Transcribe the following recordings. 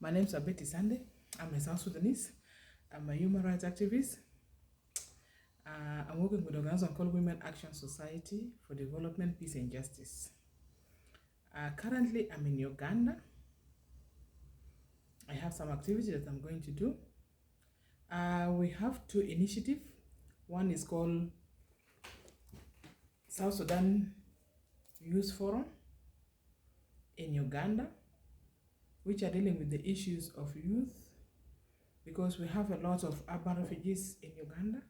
My name is Abeti Sande. I'm a South Sudanese. I'm a human rights activist. I'm working with an organization called Women Action Society for Development, Peace and Justice. Currently, I'm in Uganda. I have some activities that I'm going to do. We have two initiatives. One is called South Sudan Youth Forum in Uganda, which are dealing with the issues of youth, because we have a lot of urban refugees in Uganda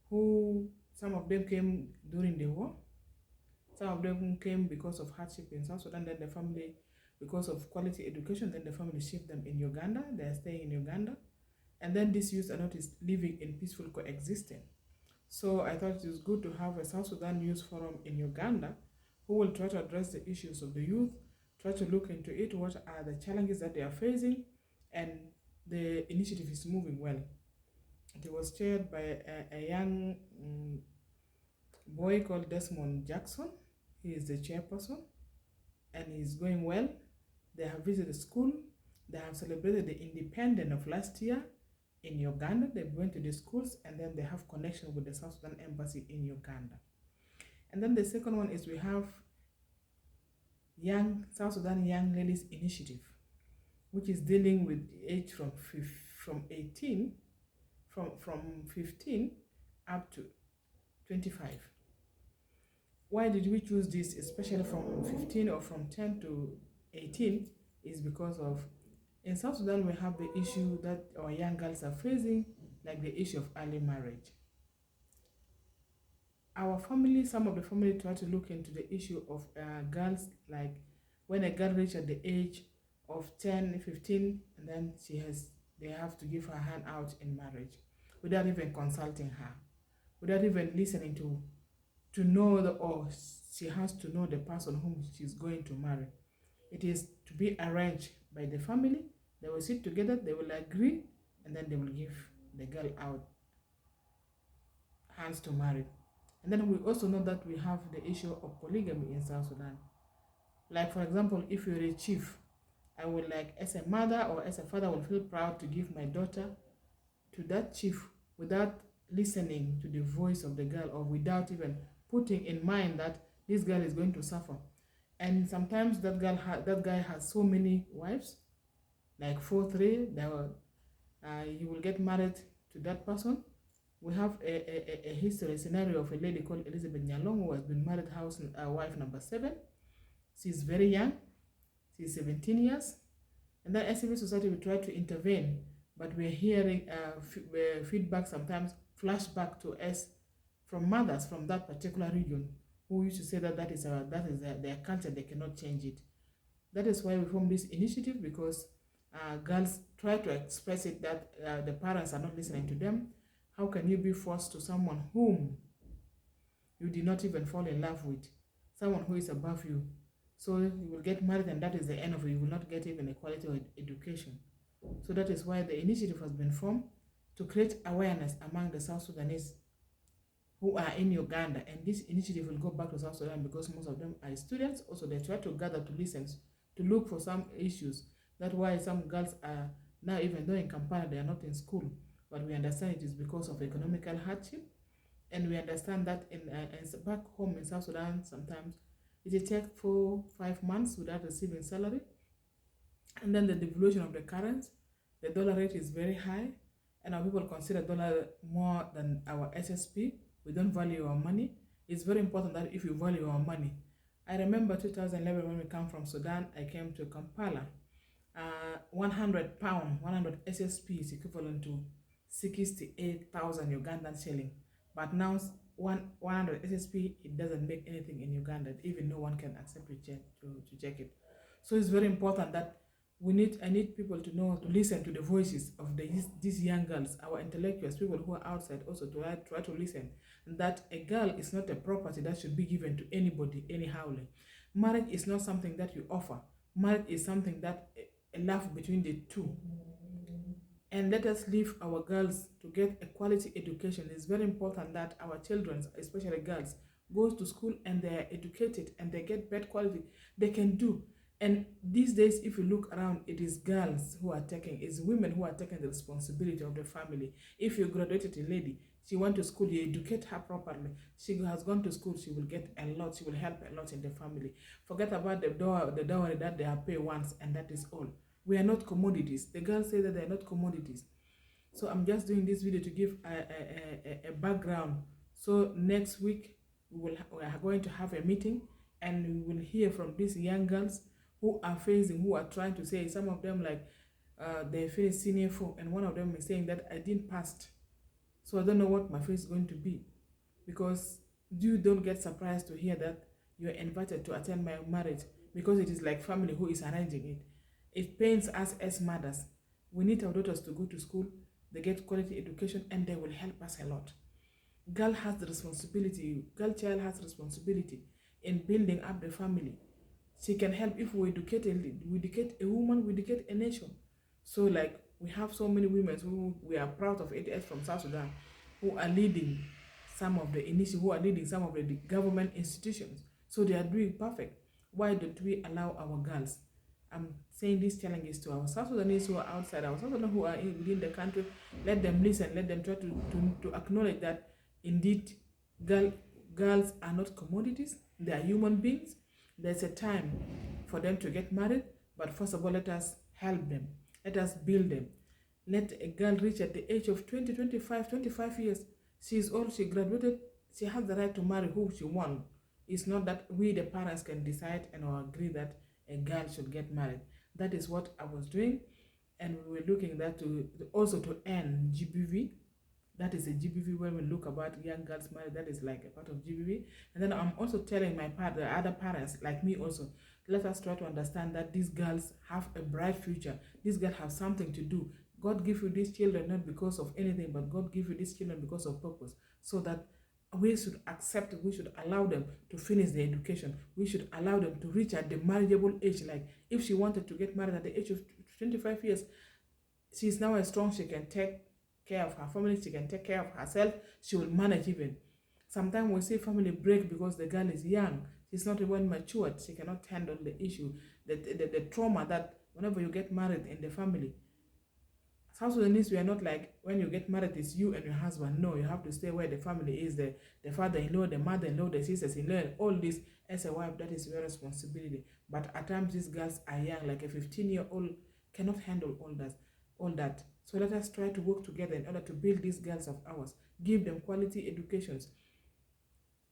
who some of them came during the war, some of them came because of hardship in South Sudan, then the family, because of quality education, then the family shipped them in Uganda, they are staying in Uganda, and then these youth are not living in peaceful coexistence. So I thought it was good to have a South Sudan Youth Forum in Uganda who will try to address the issues of the youth, try to look into it, what are the challenges that they are facing, and the initiative is moving well. It was chaired by a young boy called Desmond Jackson. He is the chairperson and he's going well. They have visited school. They have celebrated the independence of last year in Uganda. They went to the schools and then they have connection with the South Sudan embassy in Uganda. And then the second one is we have Young South Sudan Young Ladies Initiative, which is dealing with age from 15 up to 25. Why did we choose this, especially from 15 or from 10 to 18? Is because of in South Sudan we have the issue that our young girls are facing, like the issue of early marriage. Our family, some of the family try to look into the issue of girls, like when a girl reaches the age of 10, 15, and then they have to give her hand out in marriage without even consulting her, without even listening to know or she has to know the person whom she's going to marry. It is to be arranged by the family. They will sit together, they will agree, and then they will give the girl out hands to marry. And then we also know that we have the issue of polygamy in South Sudan. Like for example, if you're a chief, I would like as a mother or as a father will feel proud to give my daughter to that chief without listening to the voice of the girl or without even putting in mind that this girl is going to suffer. And sometimes that guy has so many wives, like 4, 3. You will get married to that person. We have a history scenario of a lady called Elizabeth Nyalong who has been married wife number 7. She's very young. She's 17 years. And then as civil society, we try to intervene, but we're hearing feedback sometimes, flashback to us from mothers from that particular region who used to say that is their culture, they cannot change it. That is why we formed this initiative, because girls try to express it that the parents are not listening to them. How can you be forced to someone whom you did not even fall in love with, someone who is above you? So you will get married and that is the end of it. You will not get even a quality of education. So that is why the initiative has been formed to create awareness among the South Sudanese who are in Uganda. And this initiative will go back to South Sudan because most of them are students. Also, they try to gather to listen, to look for some issues. That's why some girls are now, even though in Kampala they are not in school, but we understand it is because of economical hardship. And we understand that in back home in South Sudan, sometimes it will take 4-5 months without receiving salary. And then the devaluation of the currency, the dollar rate is very high, and our people consider dollar more than our SSP. We don't value our money. It's very important that if you value our money. I remember 2011 when we come from Sudan, I came to Kampala. 100 pound, 100 SSP is equivalent to 68,000 Ugandan shilling. But now 100 SSP, it doesn't make anything in Uganda. Even no one can accept to check it. So it's very important that I need people to know, to listen to the voices of these young girls, our intellectuals, people who are outside also to try to listen. And that a girl is not a property that should be given to anybody, anyhow. Marriage is not something that you offer. Marriage is something that a love between the two. And let us leave our girls to get a quality education. It's very important that our children, especially girls, goes to school and they are educated and they get better quality. They can do. And these days, if you look around, it is girls who are taking, it's women who are taking the responsibility of the family. If you graduated a lady, she went to school, you educate her properly. She has gone to school, she will get a lot, she will help a lot in the family. Forget about the dowry that they have paid once, and that is all. We are not commodities. The girls say that they are not commodities. So I'm just doing this video to give a background. So next week we are going to have a meeting, and we will hear from these young girls who are facing, who are trying to say, some of them like they face senior four, and one of them is saying that I didn't pass, so I don't know what my face is going to be. Because you don't get surprised to hear that you're invited to attend my marriage, because it is like family who is arranging it. It pains us as mothers. We need our daughters to go to school, they get quality education, and they will help us a lot. Girl has the responsibility, girl child has responsibility in building up the family. She can help. If we educate a woman, we educate a nation. So like we have so many women who we are proud of it from South Sudan, who are leading some of the initiatives, who are leading some of the government institutions. So they are doing perfect. Why don't we allow our girls? I'm saying these challenges to our South Sudanese who are outside, our South Sudanese who are within the country. Let them listen, let them try to acknowledge that indeed girls are not commodities, they are human beings. There's a time for them to get married, but first of all, let us help them. Let us build them. Let a girl reach at the age of 20, 25 years. She is old, she graduated, she has the right to marry who she wants. It's not that we, the parents, can decide and agree that a girl should get married. That is what I was doing. And we were looking that to also to end GBV. That is a GBV. When we look about young girls married, that is like a part of GBV. And then I'm also telling the other parents like me also, let us try to understand that these girls have a bright future. These girls have something to do. God give you these children not because of anything, but God give you these children because of purpose. So that we should accept, we should allow them to finish their education. We should allow them to reach at the marriageable age. Like if she wanted to get married at the age of 25 years, she is now as strong, she can take care of her family, she can take care of herself, she will manage even. Sometimes we see family break because the girl is young, she's not even matured, she cannot handle the issue, the trauma that whenever you get married in the family. South Sudanese, we are not like when you get married, it's you and your husband. No, you have to stay where the family is, the father-in-law, the mother-in-law, the sisters-in-law, all this. As a wife, that is your responsibility. But at times, these girls are young, like a 15-year-old cannot handle all that. So let us try to work together in order to build these girls of ours, give them quality educations.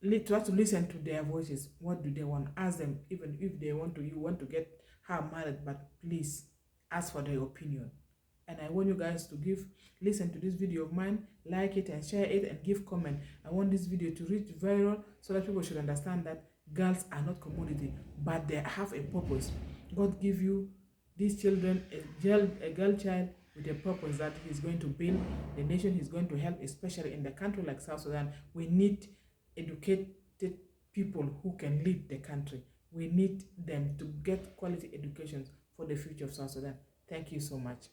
Try to listen to their voices. What do they want? Ask them, even if they want to, you want to get her married, but please ask for their opinion. And I want you guys to listen to this video of mine, like it and share it and give comment. I want this video to reach viral so that people should understand that girls are not commodity, but they have a purpose. God give you these children, a girl child with a purpose that he's going to build the nation, he's going to help, especially in the country like South Sudan. We need educated people who can lead the country. We need them to get quality education for the future of South Sudan. Thank you so much.